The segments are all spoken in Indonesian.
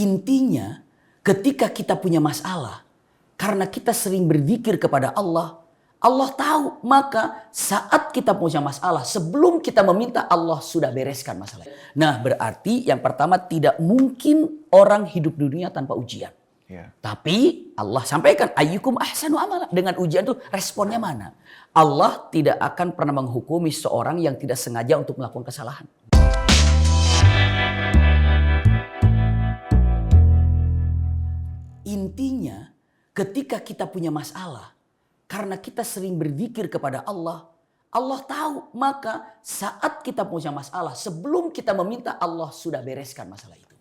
Intinya ketika kita punya masalah, karena kita sering berzikir kepada Allah, Allah tahu. Maka saat kita punya masalah, sebelum kita meminta, Allah sudah bereskan masalah. Nah, berarti yang pertama, tidak mungkin orang hidup di dunia tanpa ujian. Tapi Allah sampaikan, ayyukum ahsanu amala. Dengan ujian itu responnya mana? Allah tidak akan pernah menghukumi seorang yang tidak sengaja untuk melakukan kesalahan. Intinya ketika kita punya masalah, karena kita sering berzikir kepada Allah, Allah tahu. Maka saat kita punya masalah, sebelum kita meminta, Allah sudah bereskan masalah itu.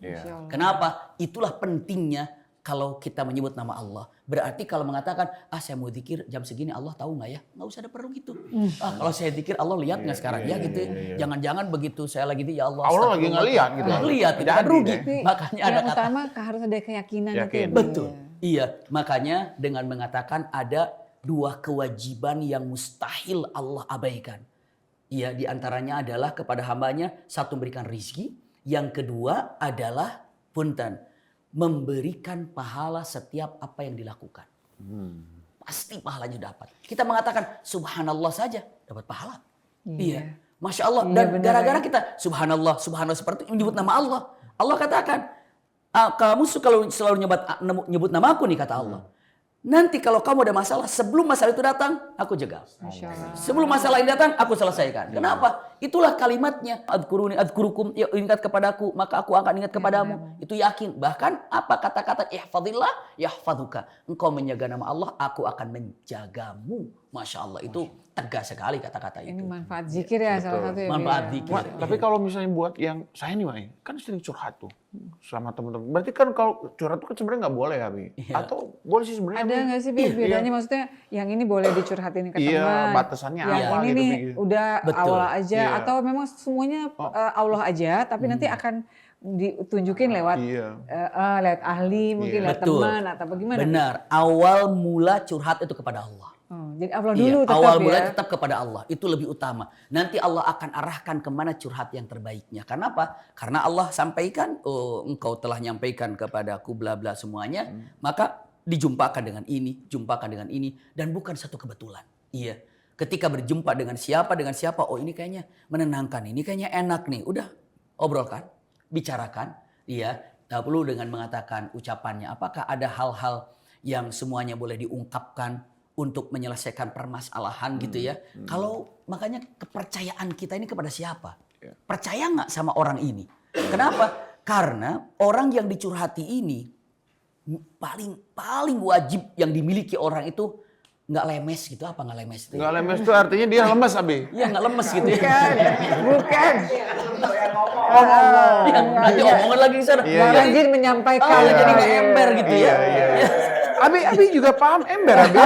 Kenapa? Itulah pentingnya kalau kita menyebut nama Allah. Berarti kalau mengatakan, saya mau zikir jam segini, Allah tahu nggak ya? Nggak usah ada perlu gitu. Kalau saya zikir, Allah lihat nggak sekarang? Ya gitu. Jangan-jangan begitu saya lagi itu, ya Allah. Allah lagi nggak lihat gitu. Nggak lihat, tidak ada rugi. Makanya ada yang kata. utama harus ada keyakinan. Betul. Iya, makanya dengan mengatakan ada dua kewajiban yang mustahil Allah abaikan. Iya, diantaranya adalah kepada hambanya, satu memberikan rizki, yang kedua adalah punten, memberikan pahala setiap apa yang dilakukan. Pasti pahalanya dapat. Kita mengatakan subhanallah saja dapat pahala. Iya. Masya Allah. Dan gara-gara kita subhanallah, subhanallah seperti menyebut nama Allah. Allah katakan, kamu selalu nyebut nama aku nih, kata Allah. Nanti kalau kamu ada masalah, sebelum masalah itu datang, aku jegal. Sebelum masalah ini datang, aku selesaikan. Kenapa? Itulah kalimatnya. Adkuruni adkurukum, ya, ingat kepadaku, maka aku akan ingat kepadamu. Itu yakin. Bahkan apa kata-kata ihfadillah, yahfaduka. Engkau menjaga nama Allah, aku akan menjagamu. Masya Allah, itu tegas sekali kata-kata itu. Ini manfaat zikir ya, salah satu ya. Manfaat zikir. Tapi kalau misalnya buat yang saya nih, Mak, kan sering curhat tuh sama teman-teman. Berarti kan kalau curhat tuh kan sebenarnya nggak boleh ya, Bi? Atau boleh sih sebenarnya? Ada nggak sih bedanya? Maksudnya yang ini boleh dicurhatin ke teman. Iya, batasannya yang apa ini gitu. nih udah Betul. Allah aja, atau memang semuanya Allah aja, tapi nanti akan ditunjukin lewat lewat ahli, mungkin lewat teman atau bagaimana? Benar. Awal mula curhat itu kepada Allah. Jadi Allah dulu tetap awal ya. mulai tetap kepada Allah. Itu lebih utama. Nanti Allah akan arahkan kemana curhat yang terbaiknya. Kenapa? Karena Allah sampaikan, engkau telah nyampaikan kepadaku bla bla semuanya. Maka dijumpakan dengan ini, jumpakan dengan ini. Dan bukan satu kebetulan. Iya. Ketika berjumpa dengan siapa, oh ini kayaknya menenangkan, ini kayaknya enak nih. Udah, obrolkan, bicarakan. Iya. Tak perlu dengan mengatakan ucapannya. Apakah ada hal-hal yang semuanya boleh diungkapkan untuk menyelesaikan permasalahan gitu ya. Kalau makanya kepercayaan kita ini kepada siapa? Percaya nggak sama orang ini? Kenapa? Karena orang yang dicurhati ini paling wajib yang dimiliki orang itu nggak lemes gitu. Apa nggak lemes itu? Nggak lemes itu artinya dia lemes, Abi. Iya, nggak lemes gitu ya. Bukan. Nanti omongan lagi di sana. Rajin menyampaikan. Jadi nggak ember gitu ya. Abi juga paham ember, Abi.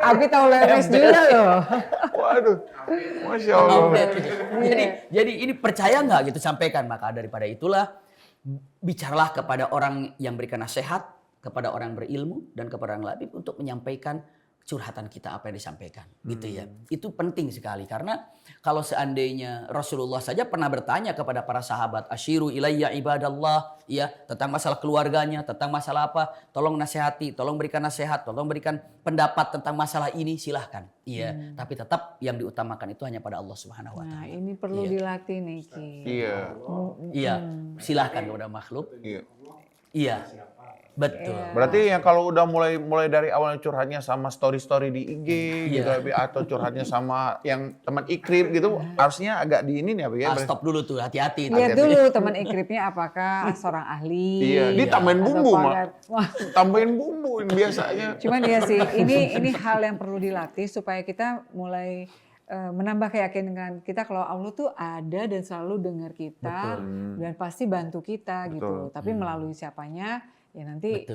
Abi tahu lemes juga loh. Waduh, Masya Allah. Jadi ini percaya nggak gitu, sampaikan. Maka daripada itulah bicaralah kepada orang yang berikan nasihat, kepada orang berilmu dan kepada orang labib untuk menyampaikan curhatan kita apa yang disampaikan gitu ya. Itu penting sekali karena kalau seandainya Rasulullah saja pernah bertanya kepada para sahabat, asyiru ilayya ibadallah, ya, tentang masalah keluarganya, tentang masalah apa, tolong nasihati, tolong berikan nasihat, tolong berikan pendapat tentang masalah ini, silahkan. Iya, tapi tetap yang diutamakan itu hanya pada Allah Subhanahu wa taala. Nah, ini perlu dilatih nih, Ki. Iya. Silahkan kepada makhluk. Iya. Betul. Berarti yang kalau udah mulai dari awalnya curhatnya sama story di IG gitu, atau curhatnya sama yang teman ikrip gitu, harusnya agak di ini nih, Abi ya. Stop dulu tuh, hati-hati. Lihat dulu teman ikripnya apakah seorang ahli. Iya, ditambahin bumbu, Mak. Tambahin bumbu biasanya. Cuman ya sih, ini hal yang perlu dilatih supaya kita mulai menambah keyakinan kita kalau Allah tuh ada dan selalu dengar kita dan pasti bantu kita gitu. Tapi melalui siapanya ya nanti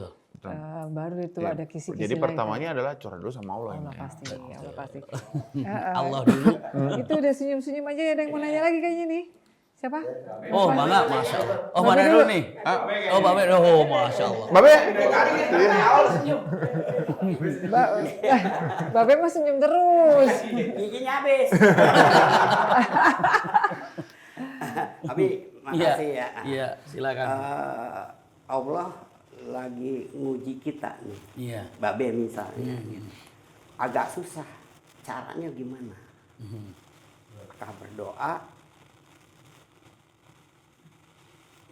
baru itu ada kisi-kisi. Jadi pertamanya adalah curhat dulu sama Allah. Allah pasti, Allah pasti. Allah dulu. Itu udah senyum-senyum aja, ada yang mau nanya lagi kayaknya nih. Siapa? Oh, Mangga, Masya Allah. Oh, mana dulu nih? Oh, Babe. Oh, Masya Allah. Babe? Babe mah senyum terus. Giginya habis. Abi, Makasih ya. Iya, silakan. Allah lagi nguji kita nih. Iya. Babe misalnya gitu. Agak susah. Caranya gimana? Kita berdoa.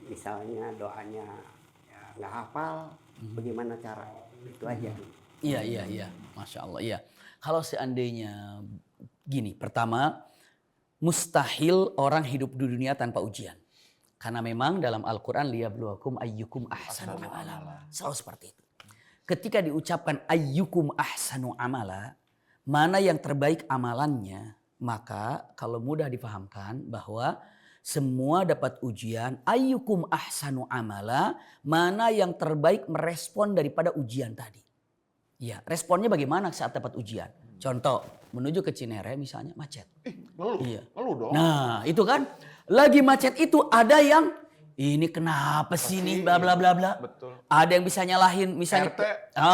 Misalnya doanya ya nggak hafal, bagaimana caranya? Itu aja. Iya. Masya Allah, iya. Kalau seandainya gini, pertama, mustahil orang hidup di dunia tanpa ujian. Karena memang dalam Al-Quran, liyabluwakum ayyukum ahsanu amala. Selalu seperti itu. Ketika diucapkan ayyukum ahsanu amala, mana yang terbaik amalannya, maka kalau mudah difahamkan bahwa semua dapat ujian, ayyukum ahsanu amala, mana yang terbaik merespon daripada ujian tadi. Ya, responnya bagaimana saat dapat ujian? Contoh, menuju ke Cinere misalnya macet. Iya. Lalu dong. Nah, itu kan lagi macet itu ada yang ini kenapa sih nih bla bla bla bla. Betul. Ada yang bisa nyalahin misalnya RT.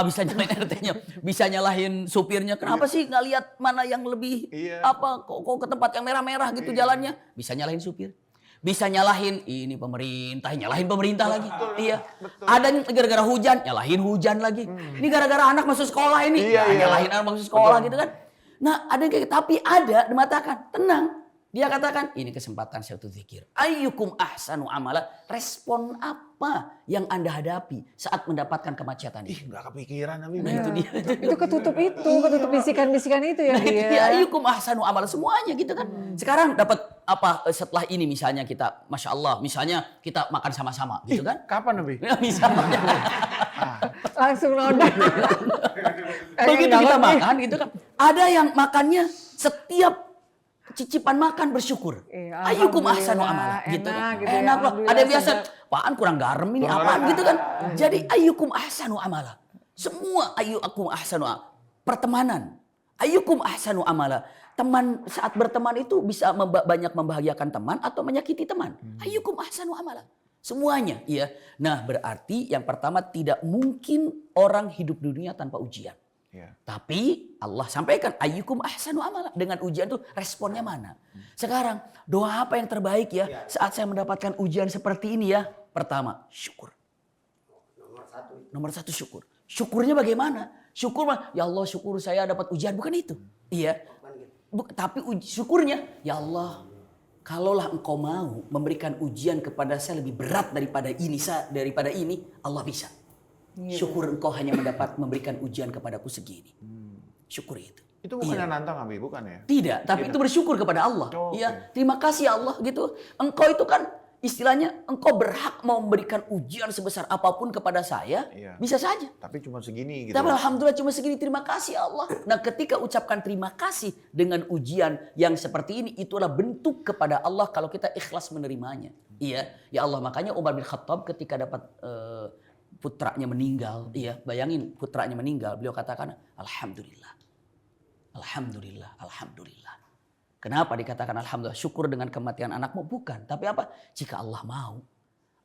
Bisa nyalahin RT-nya, bisa nyalahin supirnya. Kenapa sih nggak lihat mana yang lebih kok ke tempat yang merah-merah gitu jalannya? Bisa nyalahin supir. Bisa nyalahin ini pemerintah, nyalahin pemerintah lagi. Iya. Betul. Ada yang gara-gara hujan, nyalahin hujan lagi. Ini gara-gara anak masuk sekolah ini, nyalahin anak masuk sekolah gitu kan. Nah, ada yang kayak tapi ada dimatakan, tenang. Dia katakan, ini kesempatan suatu zikir. Ayyukum ahsanu amala. Respon apa yang Anda hadapi saat mendapatkan kemacetan ini? Nggak kepikiran Nabi. Nah, itu dia. Itu ketutup bisikan-bisikan itu ya dia. Ya, ayyukum ahsanu amala. Semuanya gitu kan. Sekarang dapat apa setelah ini misalnya kita, Masya Allah, misalnya kita makan sama-sama gitu kan. Kapan Nabi? Ya, misalnya. Langsung roda. Begitu kita makan gitu kan. Ada yang makannya setiap cicipan makan bersyukur. Ayyukum ahsanu amala gitu. Enak loh. Ada yang biasa, apaan kurang garam ini apaan gitu kan. Jadi ayyukum ahsanu amala. Semua ayyukum ahsanu amala. Pertemanan. Ayyukum ahsanu amala. Teman saat berteman itu bisa banyak membahagiakan teman atau menyakiti teman. Ayyukum ahsanu amala. Semuanya, iya. Nah, berarti yang pertama tidak mungkin orang hidup di dunia tanpa ujian. Ya. Tapi Allah sampaikan ayyukum ahsanu amala. Dengan ujian itu responnya mana? Sekarang doa apa yang terbaik ya saat saya mendapatkan ujian seperti ini ya? Pertama, syukur. Nomor satu syukur. Syukurnya bagaimana? Syukur ya Allah syukur saya dapat ujian, bukan itu. Iya. Tapi syukurnya ya Allah, kalaulah engkau mau memberikan ujian kepada saya lebih berat daripada ini, Allah bisa. Syukur engkau hanya memberikan ujian kepadaku segini. Syukuri itu. Itu bukannya nantang Abi, bukan ya? Tidak, tapi itu bersyukur kepada Allah. Ya, terima kasih ya Allah gitu. Engkau itu kan istilahnya engkau berhak mau memberikan ujian sebesar apapun kepada saya, bisa saja. Tapi cuma segini gitu. Tapi alhamdulillah cuma segini, terima kasih ya Allah. Nah, ketika ucapkan terima kasih dengan ujian yang seperti ini, itulah bentuk kepada Allah kalau kita ikhlas menerimanya. Iya, ya Allah, makanya Umar bin Khattab ketika dapat putranya meninggal, bayangin putranya meninggal, beliau katakan alhamdulillah. Alhamdulillah, alhamdulillah. Kenapa dikatakan alhamdulillah? Syukur dengan kematian anakmu? Bukan, tapi apa? Jika Allah mau,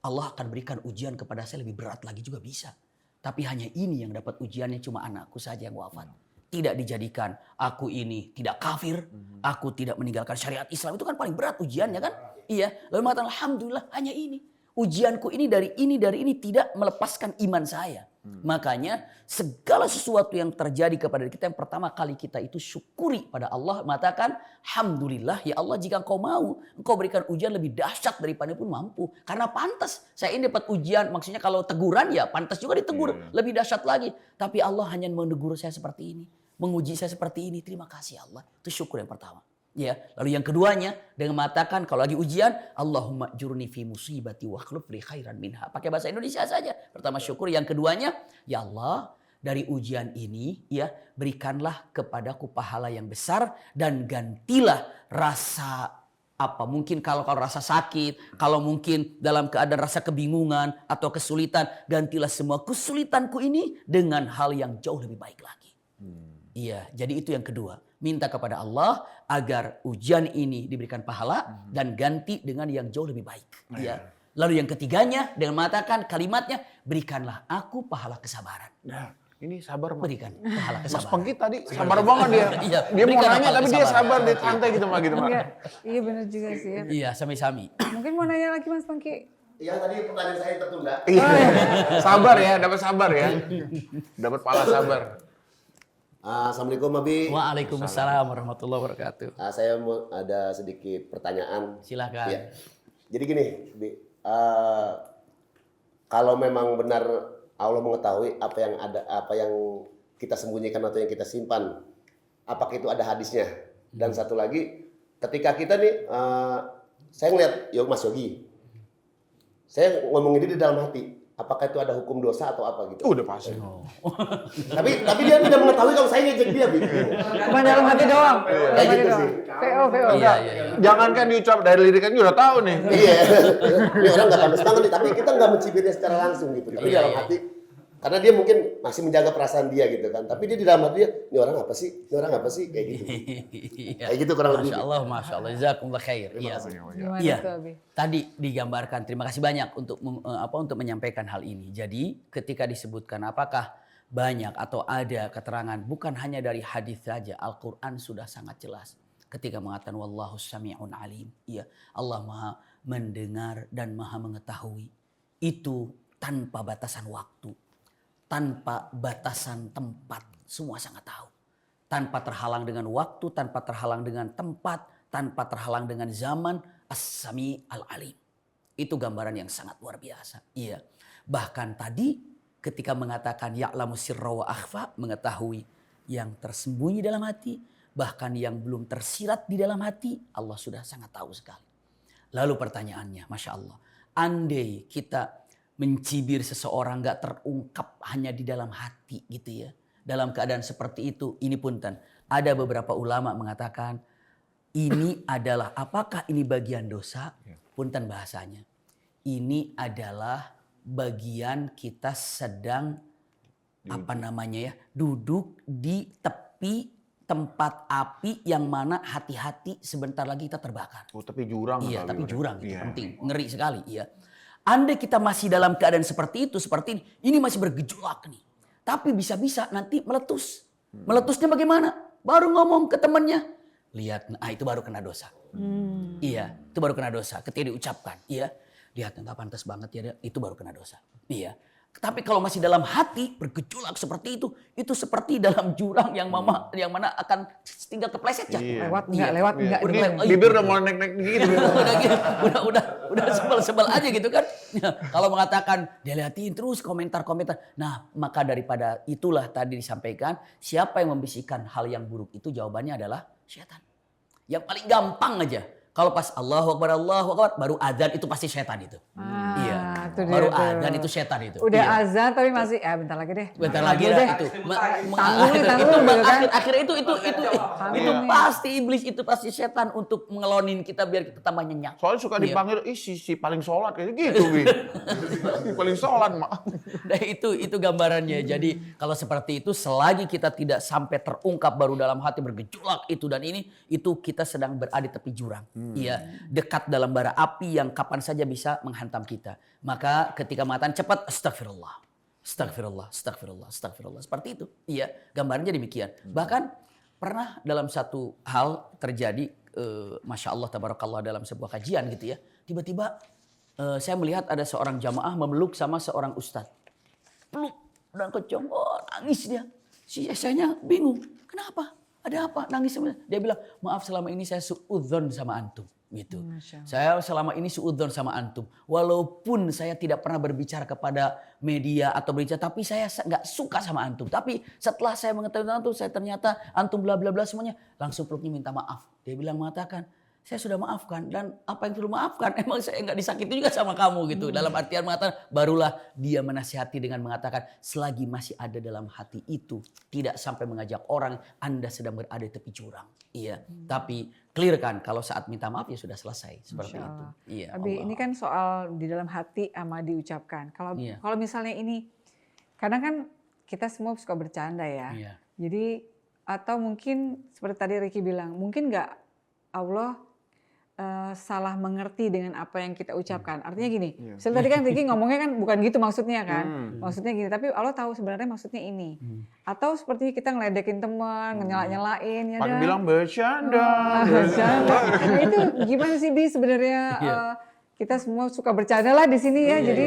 Allah akan berikan ujian kepada saya lebih berat lagi juga bisa. Tapi hanya ini yang dapat ujiannya cuma anakku saja yang wafat. Tidak dijadikan aku ini tidak kafir, aku tidak meninggalkan syariat Islam, itu kan paling berat ujiannya kan? Iya, lalu mengatakan alhamdulillah hanya ini. Ujianku ini dari ini tidak melepaskan iman saya. Makanya segala sesuatu yang terjadi kepada kita yang pertama kali kita itu syukuri pada Allah. Mengatakan alhamdulillah ya Allah jika engkau mau engkau berikan ujian lebih dahsyat daripada pun mampu. Karena pantas saya ini dapat ujian, maksudnya kalau teguran ya pantas juga ditegur lebih dahsyat lagi. Tapi Allah hanya menegur saya seperti ini. Menguji saya seperti ini. Terima kasih Allah. Itu syukur yang pertama. Ya, lalu yang keduanya dengan mengatakan kalau lagi ujian, Allahumma jurni fi musibati wa akhlif li khairan minha. Pakai bahasa Indonesia saja. Pertama syukur, yang keduanya, ya Allah, dari ujian ini ya berikanlah kepadaku pahala yang besar dan gantilah rasa apa mungkin kalau rasa sakit, kalau mungkin dalam keadaan rasa kebingungan atau kesulitan, gantilah semua kesulitanku ini dengan hal yang jauh lebih baik lagi. Iya, jadi itu yang kedua. Minta kepada Allah agar ujian ini diberikan pahala dan ganti dengan yang jauh lebih baik. Ya. Lalu yang ketiganya dengan mengatakan kalimatnya, berikanlah aku pahala kesabaran. Nah, ini sabar Mas. Berikan pahala kesabaran. Mas Pengki tadi sabar banget dia. Iya, Dia mau berikan nanya pahala tapi dia kesabaran. sabar, dia santai gitu Mak. Iya benar juga sih ya. Iya, sami-sami. Mungkin Mungkin mau nanya lagi Mas Pangki. Iya, tadi pertanyaan saya tertunda. Iya. Sabar ya, dapat sabar ya. Dapat pala sabar. Assalamualaikum Abi. Waalaikumsalam warahmatullahi wabarakatuh. Saya mau ada sedikit pertanyaan. Silakan. Iya. Jadi gini, Bi. Kalau memang benar Allah mengetahui apa yang kita sembunyikan atau yang kita simpan, apakah itu ada hadisnya? Dan satu lagi, ketika kita nih, saya ngeliat Mas Yogi, saya ngomong ini di dalam hati. Apakah itu ada hukum dosa atau apa gitu? Udah pasti. Tapi dia tidak mengetahui kalau saya ngejek dia, Bi. Cuma dalam hati doang. Kayak gitu sih. VO. Iya. Jangankan diucap dari lirikannya udah tahu nih. Iya. Ini orang nggak pantas banget nih, tapi kita nggak mencibirnya secara langsung gitu. Tapi dalam hati, karena dia mungkin masih menjaga perasaan dia gitu kan. Tapi dia di dalam hati dia, ini orang apa sih? Ini orang apa sih? Kayak gitu. Kayak gitu kurang lebih. Masya Allah. Jazakumullah khair. Iya. Gimana Iya. tuh Abi? Tadi digambarkan. Terima kasih banyak untuk menyampaikan hal ini. Jadi ketika disebutkan apakah banyak atau ada keterangan bukan hanya dari hadis saja, Al-Qur'an sudah sangat jelas. Ketika mengatakan wallahu sami'un alim. Iya, Allah Maha mendengar dan Maha mengetahui. Itu tanpa batasan waktu, tanpa batasan tempat, semua sangat tahu. Tanpa terhalang dengan waktu, tanpa terhalang dengan tempat, tanpa terhalang dengan zaman, as-sami al-alim. Itu gambaran yang sangat luar biasa. Iya. Bahkan tadi ketika mengatakan ya'lamu sirra wa akhfa, mengetahui yang tersembunyi dalam hati, bahkan yang belum tersirat di dalam hati, Allah sudah sangat tahu sekali. Lalu pertanyaannya, Masya Allah, andai kita mencibir seseorang gak terungkap hanya di dalam hati gitu ya. Dalam keadaan seperti itu, ini punten. Ada beberapa ulama mengatakan, ini adalah, apakah ini bagian dosa? Punten bahasanya. Ini adalah bagian kita sedang, duduk di tepi tempat api yang mana hati-hati sebentar lagi kita terbakar. Oh, tapi jurang. Iya, tapi jurang itu Iya. penting, ngeri sekali. Iya. Andai kita masih dalam keadaan seperti itu, seperti ini masih bergejolak nih. Tapi bisa-bisa nanti meletus. Meletusnya bagaimana? Baru ngomong ke temannya, lihat, itu baru kena dosa. Iya, itu baru kena dosa. Ketika diucapkan, iya, lihat nggak pantas banget ya, itu baru kena dosa. Iya. Tapi kalau masih dalam hati bergejolak seperti itu seperti dalam jurang yang mana akan tinggal kepleset ya. Iya. Lewat enggak. Ini bibir udah mulai naik-naik gitu. udah sebel aja gitu kan. Kalau mengatakan dia liatin terus komentar-komentar. Nah, maka daripada itulah tadi disampaikan, siapa yang membisikkan hal yang buruk itu jawabannya adalah setan. Yang paling gampang aja. Kalau pas Allahu Akbar baru azan itu pasti setan itu. Iya. Itu dia Baru tuh. azan itu setan itu. Udah Iya. azan tapi masih bentar lagi deh. Bentar Tangguh lagi deh. lah itu. Tangguh gitu kan. Akhirnya itu pasti iblis, itu pasti setan untuk mengelonin kita biar kita tambah nyenyak. Soalnya suka dipanggil, si paling sholat kayak gitu, Bi. Si paling sholat, Mak. Nah itu gambarannya. Jadi kalau seperti itu selagi kita tidak sampai terungkap baru dalam hati bergejolak itu dan ini, itu kita sedang berada di tepi jurang. Iya, dekat dalam bara api yang kapan saja bisa menghantam kita. Maka ketika mengatakan cepat astagfirullah. Seperti itu. Iya, gambarnya demikian. Bahkan pernah dalam satu hal terjadi, Masya Allah, tabarakallah, dalam sebuah kajian gitu ya. Tiba-tiba saya melihat ada seorang jamaah memeluk sama seorang ustadz. Peluk dan kecong, nangis dia. Sayanya bingung, kenapa? Ada apa? Nangis sama dia bilang, maaf selama ini saya suudzon sama antum. Gitu. Saya selama ini suudzon sama antum. Walaupun saya tidak pernah berbicara kepada media atau berbicara, tapi saya nggak suka sama antum. Tapi setelah saya mengetahui antum, saya ternyata antum bla bla bla semuanya, langsung peluknya minta maaf. Dia bilang mengatakan, saya sudah maafkan dan apa yang perlu maafkan? Emang saya nggak disakiti juga sama kamu gitu. Dalam artian mengatakan, barulah dia menasihati dengan mengatakan, selagi masih ada dalam hati itu, tidak sampai mengajak orang, Anda sedang berada di tepi jurang. Iya, tapi clear kan kalau saat minta maaf ya sudah selesai seperti itu. Iya. Abi, ini kan soal di dalam hati sama diucapkan. Kalau misalnya ini, kadang kan kita semua suka bercanda ya. Iya. Jadi atau mungkin seperti tadi Ricky bilang, mungkin nggak Allah salah mengerti dengan apa yang kita ucapkan. Artinya gini, misalnya tadi kan Ricky ngomongnya kan bukan gitu maksudnya kan. Maksudnya gini, tapi Allah tahu sebenarnya maksudnya ini. Atau seperti kita ngeledekin teman, nyela-nyelain. Ya Pakai bilang bercanda. bercanda. Nah, itu gimana sih Bi sebenarnya kita semua suka bercanda lah di sini ya. Jadi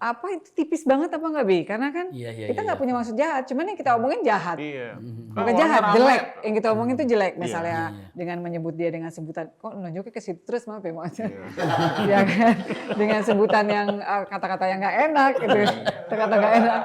apa itu tipis banget apa nggak Bi? Karena kan kita nggak punya maksud jahat, cuman yang kita omongin jahat. Iya. Bukan jahat, jelek. Yang kita omongin itu jelek. Misalnya dengan menyebut dia dengan sebutan, kok nunjuknya ke situ terus, maaf ya maksudnya. Ya kan? Dengan sebutan yang kata-kata yang nggak enak gitu. Kata-kata nggak enak.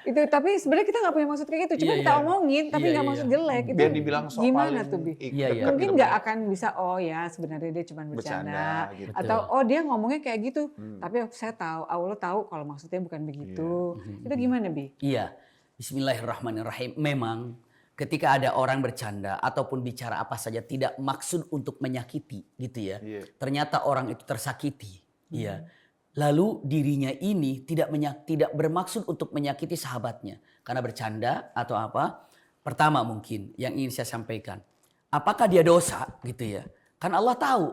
Itu tapi sebenarnya kita nggak punya maksud kayak gitu, cuma kita omongin tapi nggak maksud jelek. Itu Biar dibilang sok gimana paling tuh Bi? gitu. Mungkin nggak akan bisa, oh ya sebenarnya dia cuma bercanda. gitu. Atau oh dia ngomongnya kayak gitu, tapi saya tahu, Allah tahu kalau maksudnya bukan begitu. Itu gimana Bi? Iya, bismillahirrahmanirrahim. Memang ketika ada orang bercanda ataupun bicara apa saja tidak maksud untuk menyakiti gitu ya. Ternyata orang itu tersakiti. Iya. Lalu dirinya ini tidak bermaksud untuk menyakiti sahabatnya. Karena bercanda atau apa. Pertama mungkin yang ingin saya sampaikan. Apakah dia dosa gitu ya. Kan Allah tahu.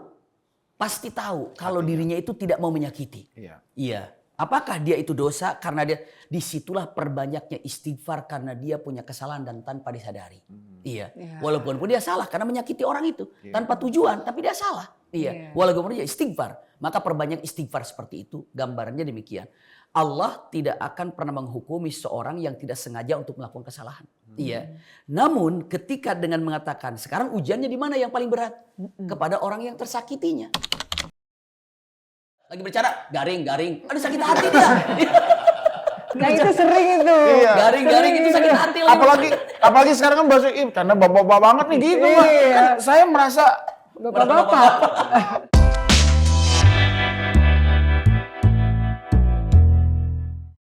Pasti tahu kalau dirinya itu tidak mau menyakiti. Iya. Apakah dia itu dosa karena dia disitulah perbanyaknya istighfar karena dia punya kesalahan dan tanpa disadari. Iya. Walaupun dia salah karena menyakiti orang itu tanpa tujuan tapi dia salah. Iya. Walaupun dia istighfar, maka perbanyak istighfar seperti itu. Gambarnya demikian. Allah tidak akan pernah menghukumi seorang yang tidak sengaja untuk melakukan kesalahan. Iya. Namun ketika dengan mengatakan sekarang ujiannya di mana yang paling berat? Kepada orang yang tersakitinya. Lagi bicara garing. Aduh sakit hati dia. Nah itu sering itu. Garing itu sakit hati lagi. Apalagi sekarang kan bahasa karena bapak-bapak banget nih gitu. Kan saya merasa Bapak-bapak.